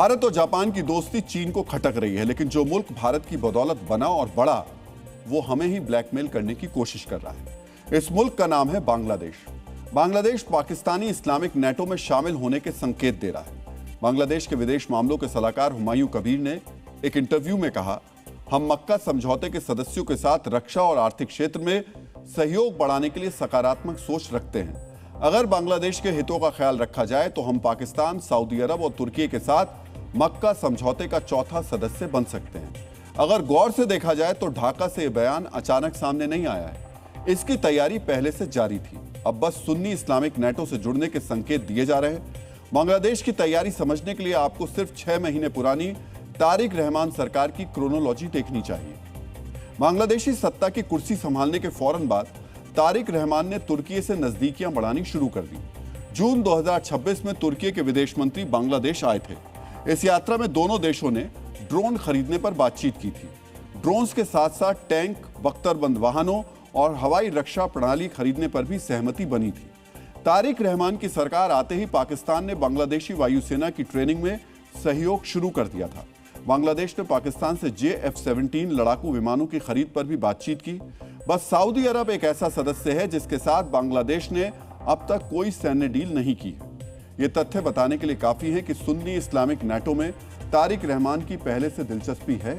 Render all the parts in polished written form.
भारत और जापान की दोस्ती चीन को खटक रही है, लेकिन जो मुल्क भारत की बदौलत बना और बढ़ा, वो हमें ही ब्लैकमेल करने की कोशिश कर रहा है। इस मुल्क का नाम है बांग्लादेश। बांग्लादेश पाकिस्तानी इस्लामिक नेटो में शामिल होने के संकेत दे रहा है। बांग्लादेश के विदेश मामलों के सलाहकार हुमायूं कबीर ने एक इंटरव्यू में कहा, हम मक्का समझौते के सदस्यों के साथ रक्षा और आर्थिक क्षेत्र में सहयोग बढ़ाने के लिए सकारात्मक सोच रखते हैं। अगर बांग्लादेश के हितों का ख्याल रखा जाए तो हम पाकिस्तान, सऊदी अरब और तुर्की के साथ मक्का समझौते का चौथा सदस्य बन सकते हैं। अगर गौर से देखा जाए तो ढाका से यह बयान अचानक सामने नहीं आया है, इसकी तैयारी पहले से जारी थी। अब बस सुन्नी इस्लामिक नेटो से जुड़ने के संकेत दिए जा रहे हैं। बांग्लादेश की तैयारी समझने के लिए आपको सिर्फ 6 महीने पुरानी तारिक रहमान सरकार की क्रोनोलॉजी देखनी चाहिए। बांग्लादेशी सत्ता की कुर्सी संभालने के फौरन बाद तारिक रहमान ने तुर्की से नजदीकियां बढ़ानी शुरू कर दी। जून 2026 में तुर्की के विदेश मंत्री बांग्लादेश आए थे। इस यात्रा में दोनों देशों ने ड्रोन खरीदने पर बातचीत की थी। ड्रोन्स के साथ साथ टैंक, बख्तरबंद वाहनों और हवाई रक्षा प्रणाली खरीदने पर भी सहमति बनी थी। तारिक रहमान की सरकार आते ही पाकिस्तान ने बांग्लादेशी वायुसेना की ट्रेनिंग में सहयोग शुरू कर दिया था। बांग्लादेश ने पाकिस्तान से J-F-17 लड़ाकू विमानों की खरीद पर भी बातचीत की। बस सऊदी अरब एक ऐसा सदस्य है जिसके साथ बांग्लादेश ने अब तक कोई सैन्य डील नहीं की है। ये तथ्य बताने के लिए काफी है कि सुन्नी इस्लामिक नेटो में तारिक रहमान की पहले से दिलचस्पी है।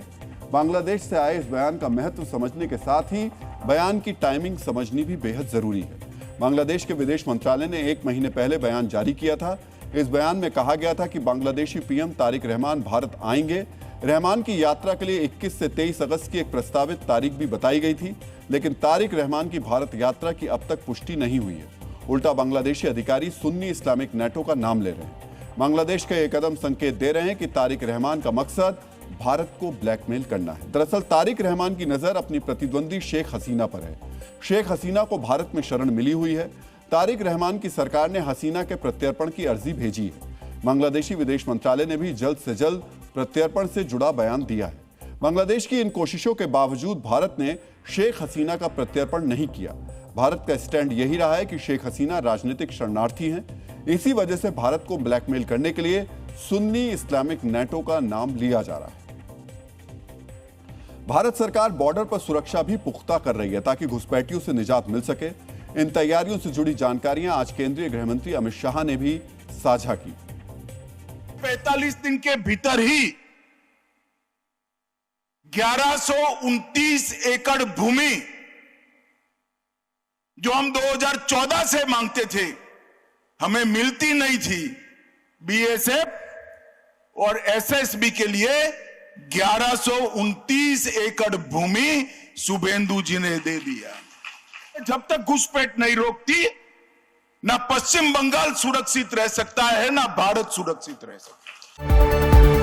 बांग्लादेश से आए इस बयान का महत्व समझने के साथ ही बयान की टाइमिंग समझनी भी बेहद जरूरी है। बांग्लादेश के विदेश मंत्रालय ने 1 महीने पहले बयान जारी किया था। इस बयान में कहा गया था कि बांग्लादेशी पीएम तारिक रहमान भारत आएंगे। रहमान की यात्रा के लिए 21 से 23 अगस्त की एक प्रस्तावित तारीख भी बताई गई थी, लेकिन तारिक रहमान की भारत यात्रा की अब तक पुष्टि नहीं हुई है। उल्टा बांग्लादेशी अधिकारी सुन्नी इस्लामिक नेटो का नाम ले रहे हैं। बांग्लादेश का यह कदम संकेत दे रहे हैं कि तारिक रहमान का मकसद भारत को ब्लैकमेल करना है। दरअसल तारिक रहमान की नजर अपनी प्रतिद्वंदी शेख हसीना पर है। शेख हसीना को भारत में शरण मिली हुई है। तारिक रहमान की सरकार ने हसीना के प्रत्यर्पण की अर्जी भेजी है। बांग्लादेशी विदेश मंत्रालय ने भी जल्द से जल्द प्रत्यर्पण से जुड़ा बयान दिया है। बांग्लादेश की इन कोशिशों के बावजूद भारत ने शेख हसीना का प्रत्यर्पण नहीं किया। भारत का स्टैंड यही रहा है कि शेख हसीना राजनीतिक शरणार्थी हैं। इसी वजह से भारत को ब्लैकमेल करने के लिए सुन्नी इस्लामिक नेटो का नाम लिया जा रहा है। भारत सरकार बॉर्डर पर सुरक्षा भी पुख्ता कर रही है ताकि घुसपैठियों से निजात मिल सके। इन तैयारियों से जुड़ी जानकारियां आज केंद्रीय गृह मंत्री अमित शाह ने भी साझा की। 45 दिन के भीतर ही 1129 एकड़ भूमि जो हम 2014 से मांगते थे, हमें मिलती नहीं थी, बीएसएफ और एसएसबी के लिए 1129 एकड़ भूमि शुभेंदु जी ने दे दिया। जब तक घुसपैठ नहीं रोकती, ना पश्चिम बंगाल सुरक्षित रह सकता है, ना भारत सुरक्षित रह सकता है।